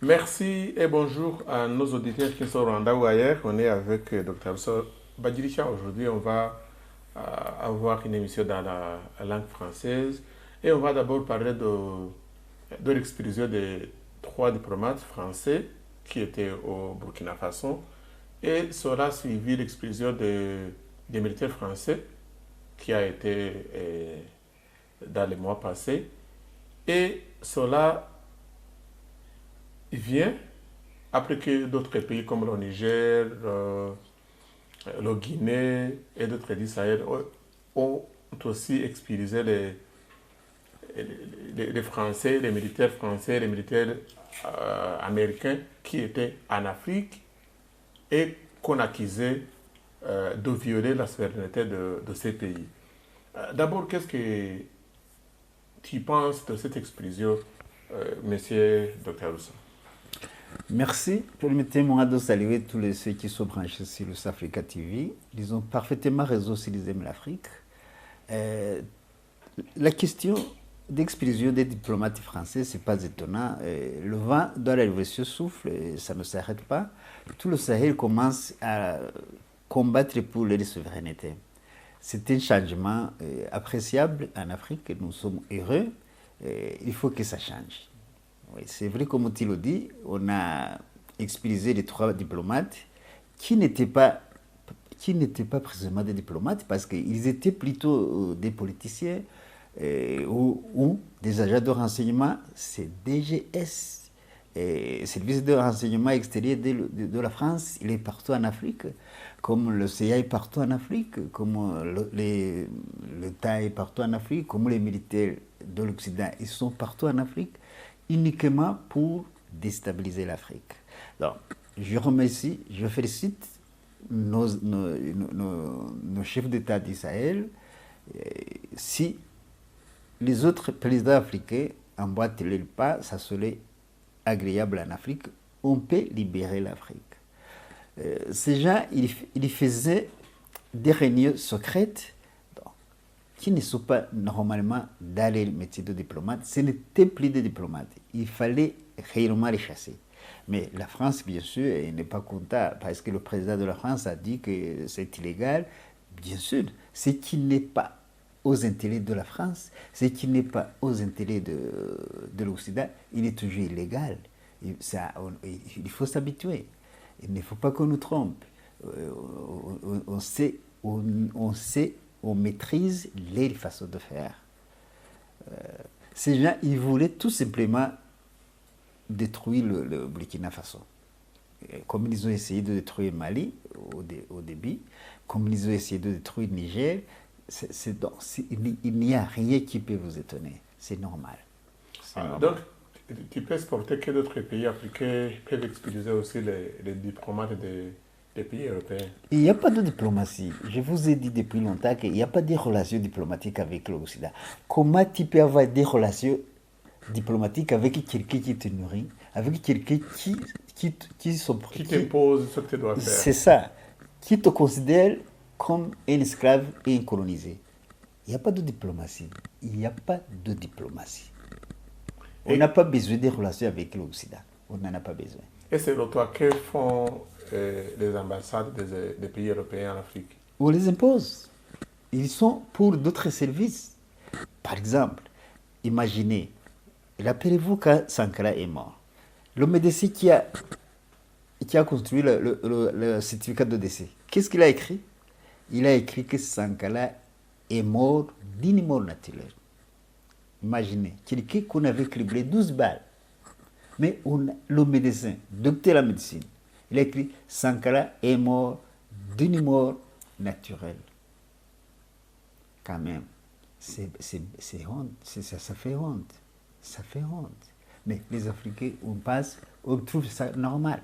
Merci et bonjour à nos auditeurs qui sont au Rwanda ou ailleurs. On est avec Dr. Badiricha. Aujourd'hui, on va avoir une émission dans la langue française et on va d'abord parler de l'expulsion des trois diplomates français qui étaient au Burkina Faso et sera suivi l'expulsion des militaires français qui a été dans les mois passés. Et cela vient après que d'autres pays comme le Niger, le Guinée et d'autres du Sahel ont aussi expulsé les Français, les militaires français, les militaires américains qui étaient en Afrique et qu'on accusait de violer la souveraineté de ces pays. D'abord, qu'est-ce que tu penses de cette expulsion, monsieur Dr. Rousseau? Merci. Permettez-moi de saluer tous ceux qui sont branchés sur le Safrica TV. Ils ont parfaitement raison s'ils aiment l'Afrique. La question d'expulsion des diplomates français, ce n'est pas étonnant. Le vent de la révolution souffle et ça ne s'arrête pas. Tout le Sahel commence à combattre pour leur souveraineté. C'est un changement appréciable en Afrique. Nous sommes heureux. Il faut que ça change. Oui, c'est vrai, comme tu le dis, on a expulsé les trois diplomates qui n'étaient pas précisément des diplomates parce qu'ils étaient plutôt des politiciens ou des agents de renseignement. C'est DGS, Service de renseignement extérieur de la France. Il est partout en Afrique, comme le CIA est partout en Afrique, comme l'État est partout en Afrique, comme les militaires de l'Occident, ils sont partout en Afrique, uniquement pour déstabiliser l'Afrique. Donc, je remercie, je félicite nos chefs d'État d'Israël. Si les autres présidents africains emboîtent le pas, ça serait agréable en Afrique. On peut libérer l'Afrique. Ces gens, ils faisaient des réunions secrètes qui ne sont pas normalement dans le métier de diplomate. Ce n'était plus des diplomates. Il fallait réellement les chasser. Mais la France, bien sûr, n'est pas contente parce que le président de la France a dit que c'est illégal. Bien sûr, ce qui n'est pas aux intérêts de la France, ce qui n'est pas aux intérêts de l'Occident, il est toujours illégal. Il faut s'habituer. Il ne faut pas qu'on nous trompe. On sait, on maîtrise les façons de faire. Ces gens, ils voulaient tout simplement détruire le Burkina Faso. Comme ils ont essayé de détruire Mali au début, comme ils ont essayé de détruire Niger, il n'y a rien qui peut vous étonner. C'est normal. Donc, tu peux exporter que d'autres pays africains peuvent expulser aussi les diplomates des pays européens. Il n'y a pas de diplomatie. Je vous ai dit depuis longtemps qu'il n'y a pas de relations diplomatiques avec l'Occident. Comment tu peux avoir des relations diplomatiques avec quelqu'un qui te nourrit, avec quelqu'un qui t'impose ce que tu dois faire. C'est ça. Qui te considère comme un esclave et un colonisé. Il n'y a pas de diplomatie. Il n'y a pas de diplomatie. On n'a pas besoin de relations avec l'Occident. On n'en a pas besoin. Et c'est le toi, que font les ambassades des pays européens en Afrique? On les impose. Ils sont pour d'autres services. Par exemple, imaginez, rappelez-vous quand Sankara est mort. Le médecin qui a construit le certificat de décès, qu'est-ce qu'il a écrit? Il a écrit que Sankara est mort d'une mort naturelle. Imaginez, quelqu'un qu'on avait criblé 12 balles. Mais le médecin, docteur de la médecine, il a écrit Sankara est mort d'une mort naturelle. Quand même, c'est honte, ça fait honte. Ça fait honte. Mais les Africains, on trouve ça normal.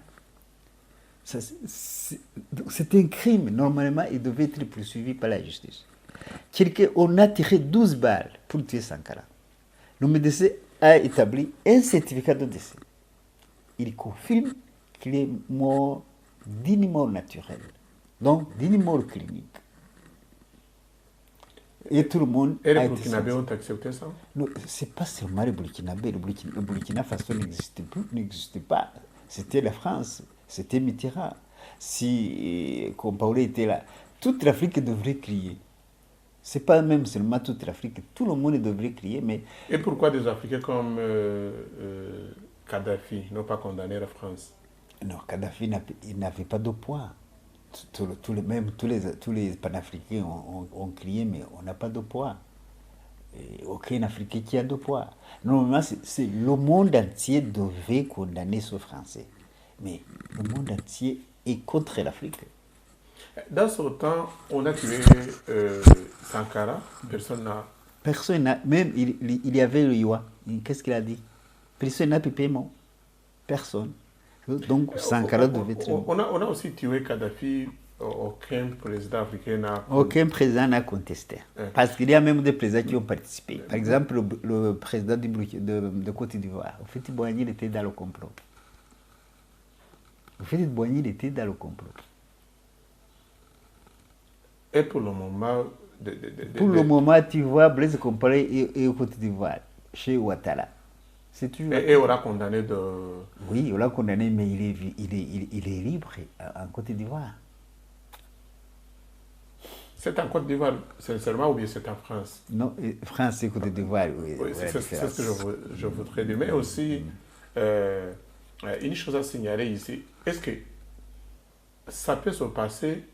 C'est un crime. Normalement, il devait être poursuivi par la justice. On a tiré 12 balles pour tuer Sankara. Le médecin a établi un certificat de décès. Il confirme qu'il est mort d'une mort naturelle, donc d'une mort clinique. Et tout le monde Et les a été Burkinabés sensible. ont accepté ça? Non, c'est pas seulement les Burkinabés. Le Burkina Faso n'existait pas. C'était la France, c'était Mitterrand. Si Compaoré était là, toute l'Afrique devrait crier. C'est pas même seulement toute l'Afrique, tout le monde devrait crier, mais Et pourquoi des Africains comme Kadhafi n'ont pas condamné la France? non, Kadhafi il n'avait pas de poids. Même tous les panafricains ont crié, mais on n'a pas de poids. Et aucun Africain qui a de poids. Normalement, le monde entier devait condamner ce Français. Mais le monde entier est contre l'Afrique. Dans ce temps, on a tué Sankara. Personne n'a. Personne n'a. Même il y avait le Iwa. Qu'est-ce qu'il a dit? Personne n'a pipé mon. Personne. Donc Sankara devait être. On a aussi tué Kadhafi. Aucun président africain n'a. Aucun président n'a contesté. Parce qu'il y a même des présidents qui ont participé. Par exemple, le président de Côte d'Ivoire, Houphouët-Boigny, il était dans le complot. Houphouët-Boigny, il était dans le complot. Et pour le moment. Pour le moment, tu vois, Blaise Compaoré et Côte d'Ivoire, chez Ouattara. Et on l'a condamné de. Oui, on l'a condamné, mais il est libre en Côte d'Ivoire. C'est en Côte d'Ivoire, sincèrement, ou bien c'est en France? Non, France et Côte d'Ivoire, oui. Oui, c'est ce que je voudrais dire. Mais aussi, une chose à signaler ici, est-ce que ça peut se passer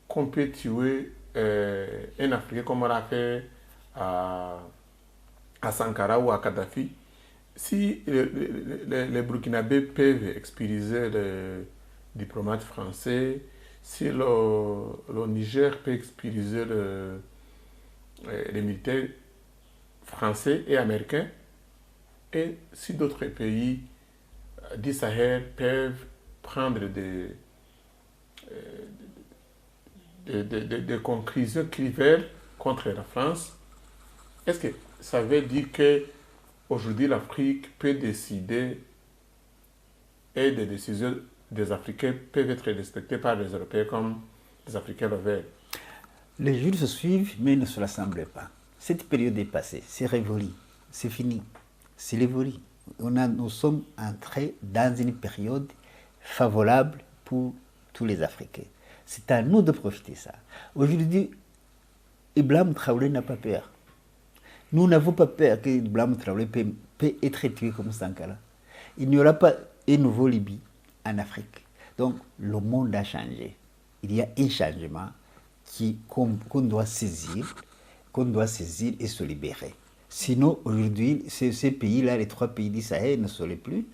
qu'on peut tuer un Africain comme on l'a fait à Sankara ou à Kadhafi, si les Burkinabés peuvent expulser les diplomates français, si le Niger peut expulser les militaires français et américains, et si d'autres pays du Sahel peuvent prendre des conclusions criminelles contre la France, est-ce que ça veut dire qu'aujourd'hui l'Afrique peut décider et des décisions des Africains peuvent être respectées par les Européens comme les Africains le veulent? Les jours se suivent, mais ne se rassemblent pas. Cette période est passée, c'est révolu, c'est fini, c'est révolu. Nous sommes entrés dans une période favorable pour tous les Africains. C'est à nous de profiter de ça. Aujourd'hui, Ibrahim Traoré n'a pas peur. Nous n'avons pas peur que Ibrahim Traoré peut être tué comme Sankara. Il n'y aura pas une nouvelle Libye en Afrique. Donc, le monde a changé. Il y a un changement qu'on doit saisir et se libérer. Sinon, aujourd'hui, ces pays-là, les 3 pays du Sahel, ne seraient plus.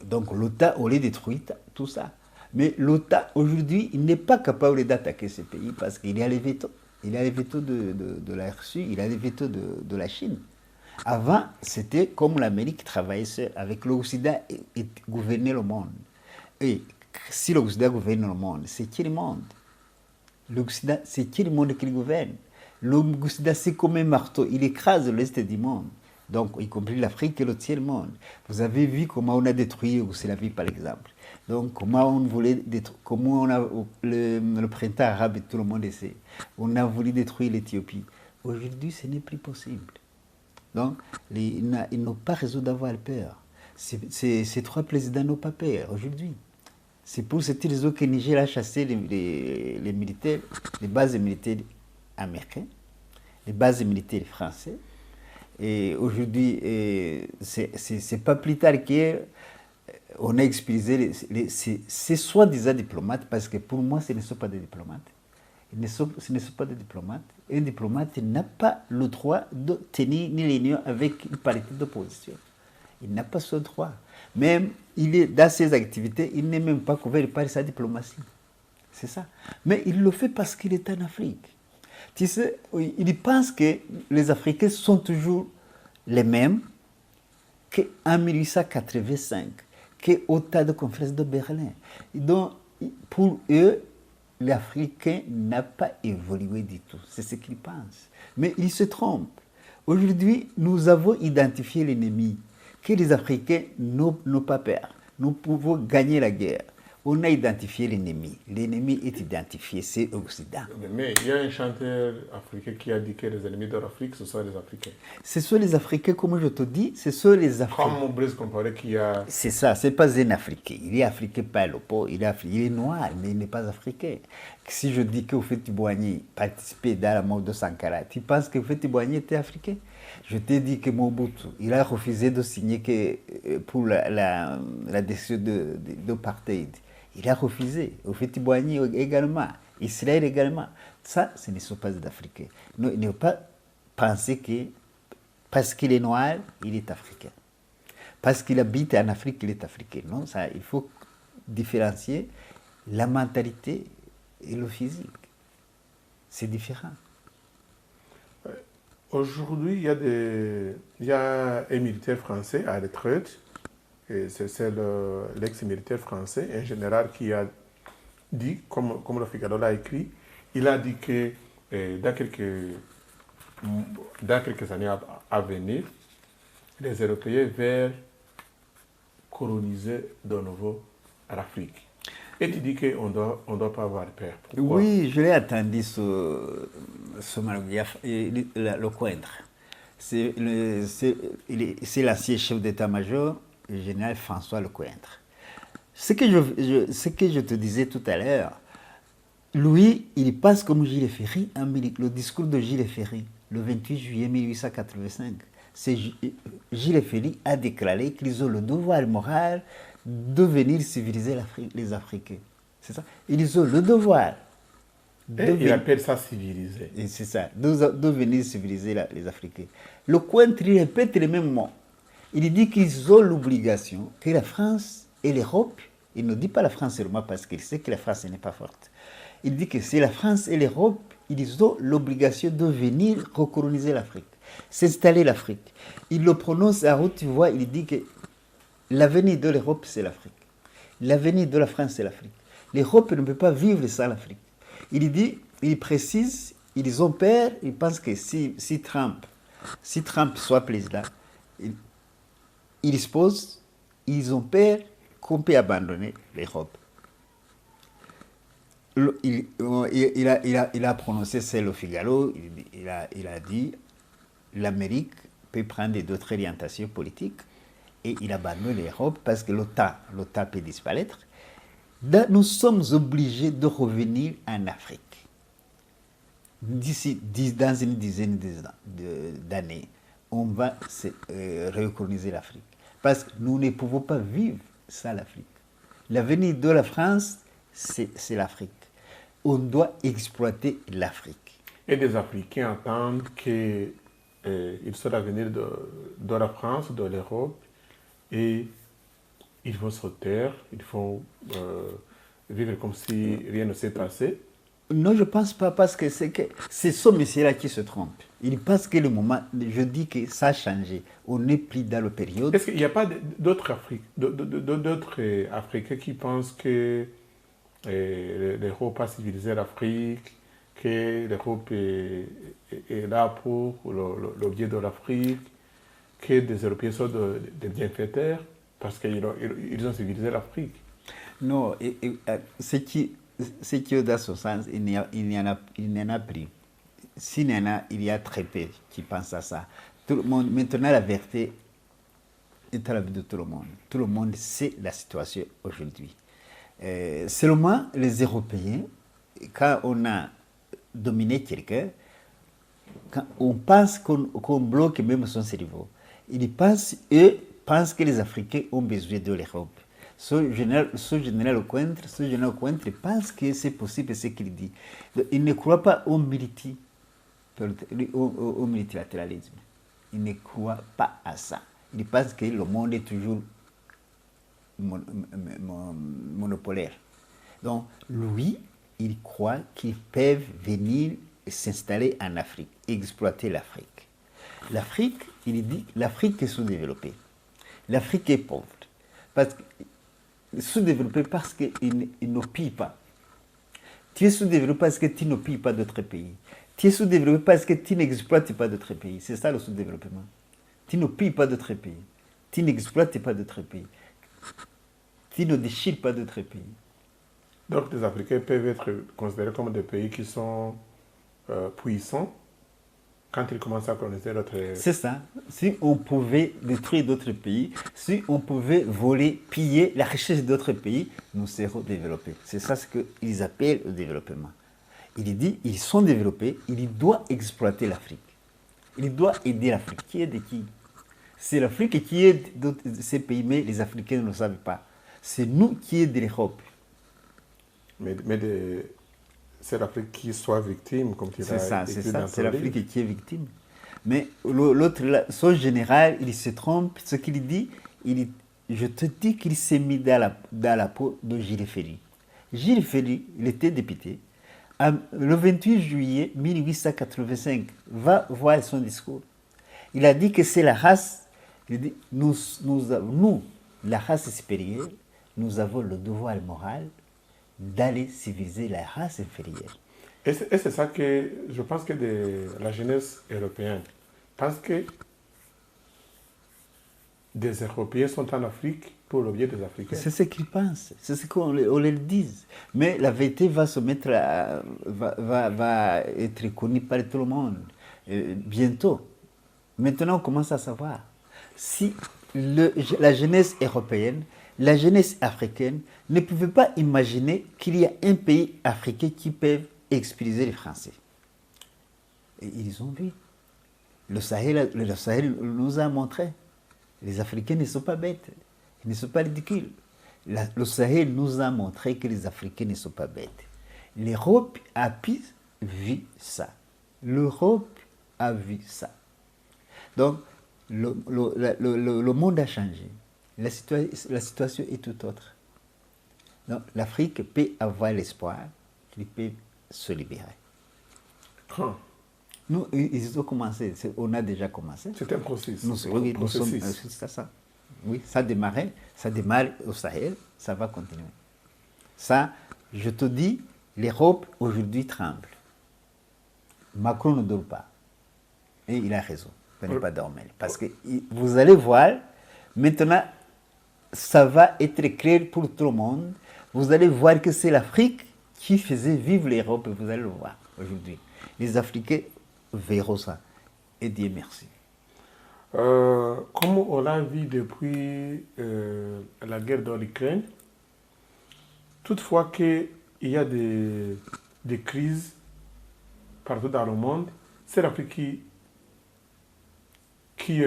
Donc, l'OTAN aurait détruit tout ça. Mais l'OTAN, aujourd'hui, il n'est pas capable d'attaquer ces pays parce qu'il y a les vétos. Il y a les vétos de la Russie, il y a les vétos de la Chine. Avant, c'était comme l'Amérique travaillait seule, avec l'Occident et gouvernait le monde. Et si l'Occident gouverne le monde, c'est qui le monde? L'Occident, c'est qui le monde qui le gouverne? L'Occident, c'est comme un marteau, il écrase l'Est du monde. Donc, y compris l'Afrique et le tiers-monde. Vous avez vu comment on a détruit l'Yougoslavie, par exemple. Donc, comment on voulait détruire, comment on a, le printemps arabe, tout le monde sait. On a voulu détruire l'Éthiopie. Aujourd'hui, ce n'est plus possible. Donc, ils n'ont pas raison d'avoir peur. Ces 3 présidents n'ont pas peur aujourd'hui. C'est pour cette raison que Niger a chassé les militaires, les bases militaires américaines, les bases militaires françaises. Et aujourd'hui, c'est pas plus tard qu'on a expulsé ces soi-disant diplomates, parce que pour moi, ce ne sont pas des diplomates. Ce ne sont pas des diplomates. Un diplomate n'a pas le droit de tenir une réunion avec une parité d'opposition. Il n'a pas ce droit. Même, il est dans ses activités, il n'est même pas couvert par sa diplomatie. C'est ça. Mais il le fait parce qu'il est en Afrique. Tu sais, il pense que les Africains sont toujours les mêmes qu'en 1885, qu'au tas de conférence de Berlin. Donc, pour eux, l'Africain n'a pas évolué du tout. C'est ce qu'ils pensent. Mais ils se trompent. Aujourd'hui, nous avons identifié l'ennemi, que les Africains n'ont pas peur. Nous pouvons gagner la guerre. On a identifié l'ennemi. L'ennemi est identifié, c'est l'Occident. Mais il y a un chanteur africain qui a dit que les ennemis de l'Afrique, ce sont les Africains. Ce sont les Africains, comme je te dis, ce sont les Africains. Comme Blaise Compaoré qui a... C'est ça, c'est pas un Africain. Il est Africain par le pot, il est noir, mais il n'est pas Africain. Si je dis que Houphouët-Boigny participait dans la mort de Sankara, tu penses que Houphouët-Boigny était Africain? Je t'ai dit que Mobutu, il a refusé de signer pour la décision d'apartheid. Il a refusé. Houphouët-Boigny également. Israël également. Ça, ce ne sont pas des Africains. Non, il ne faut pas penser que parce qu'il est noir, il est africain. Parce qu'il habite en Afrique, il est africain. Non, ça, il faut différencier la mentalité et le physique. C'est différent. Aujourd'hui, il y a un militaire français à la retraite, et c'est l'ex-militaire français, un général qui a dit, comme le Figaro l'a écrit, il a dit que dans quelques années à venir, les Européens veulent coloniser de nouveau l'Afrique. Et tu dis qu'on ne doit pas avoir peur. Pourquoi? Oui, je l'ai entendu ce Marguerite, le Coindre. C'est l'ancien chef d'état-major, le général François Lecointre. Ce que je te disais tout à l'heure, lui, il passe comme Gilles Ferry, le discours de Gilles Ferry, le 28 juillet 1885. Gilles Ferry a déclaré qu'ils ont le devoir moral de venir civiliser les Africains. C'est ça. Ils ont le devoir. Il appelle ça civiliser. C'est ça, de venir civiliser les Africains. Le Cointre, il répète les mêmes mots. Il dit qu'ils ont l'obligation que la France et l'Europe, il ne dit pas la France seulement parce qu'il sait que la France n'est pas forte. Il dit que c'est la France et l'Europe, ils ont l'obligation de venir recoloniser l'Afrique, s'installer l'Afrique. Il le prononce à haute voix, il dit que l'avenir de l'Europe, c'est l'Afrique. L'avenir de la France, c'est l'Afrique. L'Europe ne peut pas vivre sans l'Afrique. Il dit, il précise, ils ont peur, ils pensent que si Trump soit président, ils se posent, ils ont peur qu'on peut abandonner l'Europe. Il a prononcé, c'est le Figaro, il a dit, l'Amérique peut prendre d'autres orientations politiques et il abandonne l'Europe parce que l'OTAN peut disparaître. Nous sommes obligés de revenir en Afrique. Dans une dizaine d'années, on va recoloniser l'Afrique. Parce que nous ne pouvons pas vivre sans l'Afrique. L'avenir de la France, c'est l'Afrique. On doit exploiter l'Afrique. Et des Africains attendent qu'il soit l'avenir de la France, de l'Europe, et ils vont se taire, ils vont vivre comme si rien ne s'est passé. Non, je ne pense pas, parce que c'est ce monsieur-là qui se trompe. Il pense que le moment, je dis que ça a changé. On n'est plus dans la période. Est-ce qu'il n'y a pas d'autres Africains qui pensent que l'Europe a civilisé l'Afrique, que l'Europe est là pour le bien de l'Afrique, que des Européens sont des bienfaiteurs parce qu'ils ont civilisé l'Afrique? Non, ce qui est dans ce sens, il n'y en a plus. S'il y en a, il y a très peu qui pensent à ça. Tout le monde, maintenant, la vérité est à la vue de tout le monde. Tout le monde sait la situation aujourd'hui. Seulement, les Européens, quand on a dominé quelqu'un, quand on pense qu'on bloque même son cerveau, eux pensent que les Africains ont besoin de l'Europe. Ce général Cointre pense que c'est possible ce qu'il dit. Donc, il ne croit pas au multilatéralisme. Il ne croit pas à ça. Il pense que le monde est toujours monopolaire. Donc, lui, il croit qu'ils peuvent venir s'installer en Afrique, exploiter l'Afrique. L'Afrique, il dit, l'Afrique est sous-développée. L'Afrique est pauvre. Sous-développée parce qu'il ne pille pas. Tu es sous-développé parce que tu ne pilles pas d'autres pays. Tu es sous-développé parce que tu n'exploites pas d'autres pays. C'est ça le sous-développement. Tu ne pilles pas d'autres pays. Tu n'exploites pas d'autres pays. Tu ne déchires pas d'autres pays. Donc les Africains peuvent être considérés comme des pays qui sont puissants quand ils commencent à coloniser notre... C'est ça. Si on pouvait détruire d'autres pays, si on pouvait voler, piller la richesse d'autres pays, nous serions développés. C'est ça ce qu'ils appellent le développement. Il dit, ils sont développés, il doit exploiter l'Afrique. Il doit aider l'Afrique. Qui aide qui? C'est l'Afrique qui aide ces pays, mais les Africains ne le savent pas. C'est nous qui aidons l'Europe. Mais c'est l'Afrique qui soit victime, comme tu l'as C'est écrit ça, dans c'est ton l'Afrique livre. qui est victime. Mais l'autre, son général, il se trompe. Ce qu'il dit, je te dis qu'il s'est mis dans la peau de Gilles Ferry. Gilles Ferry, il était député. Le 28 juillet 1885, va voir son discours. Il a dit que c'est la race, il dit, nous, la race supérieure, nous avons le devoir moral d'aller civiliser la race inférieure. Et c'est ça que je pense que la jeunesse européenne pense que des Européens sont en Afrique pour le bien des Africains. C'est ce qu'ils pensent, c'est ce qu'on leur dit. Mais la vérité va se mettre va être connue par tout le monde bientôt. Maintenant, on commence à savoir si la jeunesse européenne, la jeunesse africaine ne pouvait pas imaginer qu'il y a un pays africain qui peut expulser les Français. Et ils ont vu. Le Sahel nous a montré. Les Africains ne sont pas bêtes, ils ne sont pas ridicules. Le Sahel nous a montré que les Africains ne sont pas bêtes. L'Europe a vu ça. L'Europe a vu ça. Donc, le monde a changé. La situation est tout autre. Donc, l'Afrique peut avoir l'espoir qu'il peut se libérer. Quand? Nous, ils ont commencé, on a déjà commencé. C'est un processus. Nous sommes, c'est ça. Oui, ça démarre au Sahel, ça va continuer. Ça, je te dis, l'Europe aujourd'hui tremble. Macron ne dort pas. Et il a raison de ne pas dormir. Parce que vous allez voir, maintenant, ça va être clair pour tout le monde. Vous allez voir que c'est l'Afrique qui faisait vivre l'Europe, vous allez le voir aujourd'hui. Les Africains verront ça. Et Dieu merci. Comme on l'a vu depuis la guerre dans l'Ukraine, toutefois qu'il y a des crises partout dans le monde, c'est l'Afrique qui est qui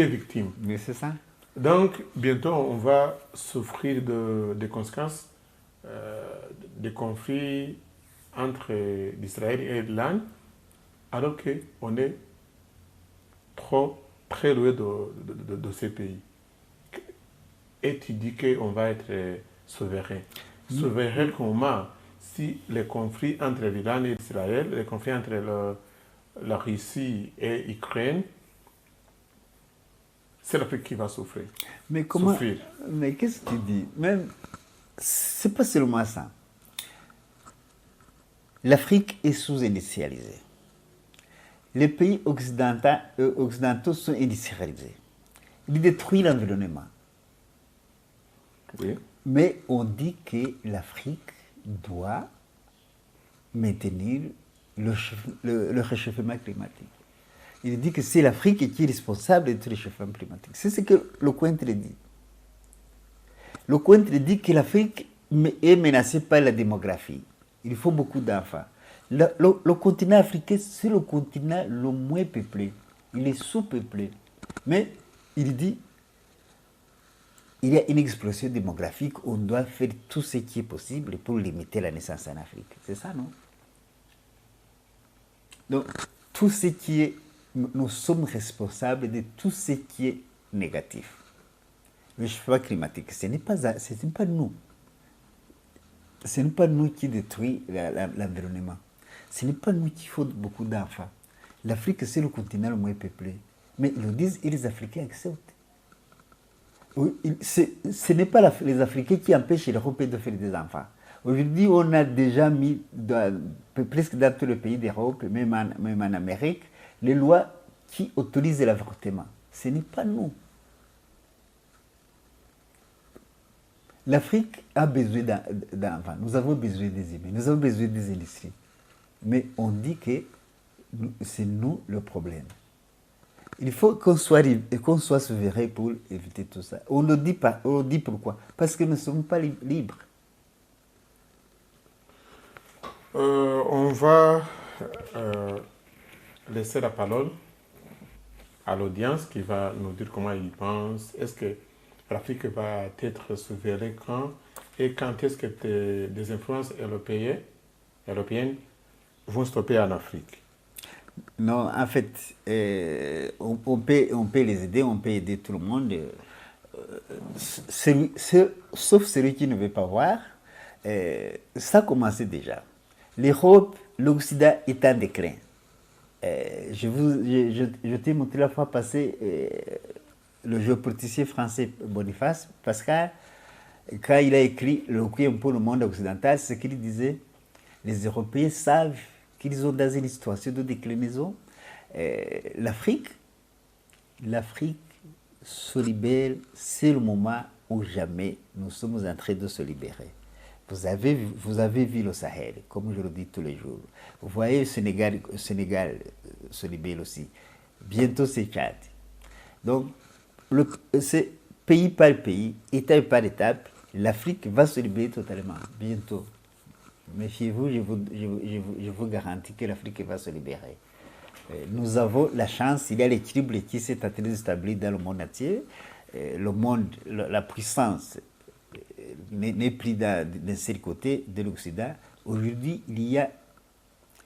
est victime. Mais c'est ça. Donc, bientôt, on va souffrir des conséquences des conflits entre l'Israël et l'Inde, alors qu'on est très loin de ces pays. Et tu dis qu'on va être souverain. Souverain comment? Si les conflits entre l'Iran et l'Israël, les conflits entre la Russie et l'Ukraine, c'est l'Afrique qui va souffrir. Mais comment? Mais qu'est-ce que tu dis? Même, c'est pas seulement ça. L'Afrique est sous-industrialisée. Les pays occidentaux sont industrialisés. Ils détruisent l'environnement. Oui. Mais on dit que l'Afrique doit maintenir le réchauffement climatique. Il dit que c'est l'Afrique qui est responsable du réchauffement climatique. C'est ce que le Cointre dit. Le Cointre dit que l'Afrique est menacée par la démographie. Il faut beaucoup d'enfants. Le continent africain, c'est le continent le moins peuplé. Il est sous-peuplé. Mais il dit, il y a une explosion démographique, on doit faire tout ce qui est possible pour limiter la naissance en Afrique. C'est ça, non? Donc, tout ce qui est, nous sommes responsables de tout ce qui est négatif. Le changement climatique, ce n'est pas nous. Ce n'est pas nous qui détruisons l'environnement. Ce n'est pas nous qui faisons beaucoup d'enfants. L'Afrique, c'est le continent le moins peuplé. Mais ils le disent et les Africains acceptent. Ce n'est pas les Africains qui empêchent l'Europe de faire des enfants. Aujourd'hui, on a déjà mis, presque dans tous les pays d'Europe, même en Amérique, les lois qui autorisent l'avortement. Ce n'est pas nous. L'Afrique a besoin d'enfants. Nous avons besoin des humains, nous avons besoin des industries. Mais on dit que c'est nous le problème. Il faut qu'on soit souverain pour éviter tout ça. On ne dit pas, on dit pourquoi? Parce que nous ne sommes pas libres. On va laisser la parole à l'audience qui va nous dire comment ils pensent. Est-ce que l'Afrique va être souveraine quand et quand est-ce que des influences européennes vont stopper en Afrique? Non, en fait, on peut les aider, on peut aider tout le monde, sauf celui qui ne veut pas voir. Ça a commencé déjà. L'Europe, l'Occident est en déclin. Je t'ai montré la fois passée le géopoliticien français Boniface Pascal, quand il a écrit Le Requiem pour le monde occidental, ce qu'il disait, les Européens savent qu'ils ont dans une situation de déclinaison. L'Afrique se libère, c'est le moment où jamais nous sommes en train de se libérer. Vous avez vu le Sahel, comme je le dis tous les jours. Vous voyez le Sénégal se libère aussi. Bientôt c'est Tchad. Donc, c'est pays par pays, étape par étape, l'Afrique va se libérer totalement, bientôt. Méfiez-vous, je vous garantis que l'Afrique va se libérer. Nous avons la chance, il y a l'équilibre qui s'est en train de s'établir dans le monde entier. Le monde, la puissance n'est plus d'un seul côté de l'Occident. Aujourd'hui, il y a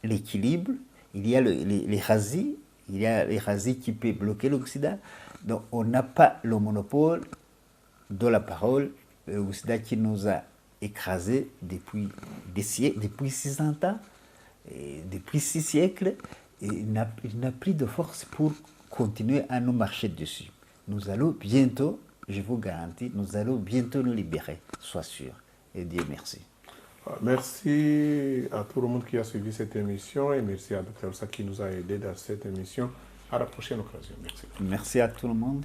l'équilibre, il y a les razzies, il y a les razzies qui peuvent bloquer l'Occident. Donc, on n'a pas le monopole de la parole. L'Occident qui nous a écrasés depuis des siècles, depuis 600 ans, et depuis 6 siècles, et il n'a plus de force pour continuer à nous marcher dessus. Nous allons bientôt, je vous garantis, nous allons bientôt nous libérer, sois sûr. Et Dieu merci. Merci à tout le monde qui a suivi cette émission et merci à Dr. Elsa qui nous a aidés dans cette émission. À la prochaine occasion. Merci. Merci à tout le monde.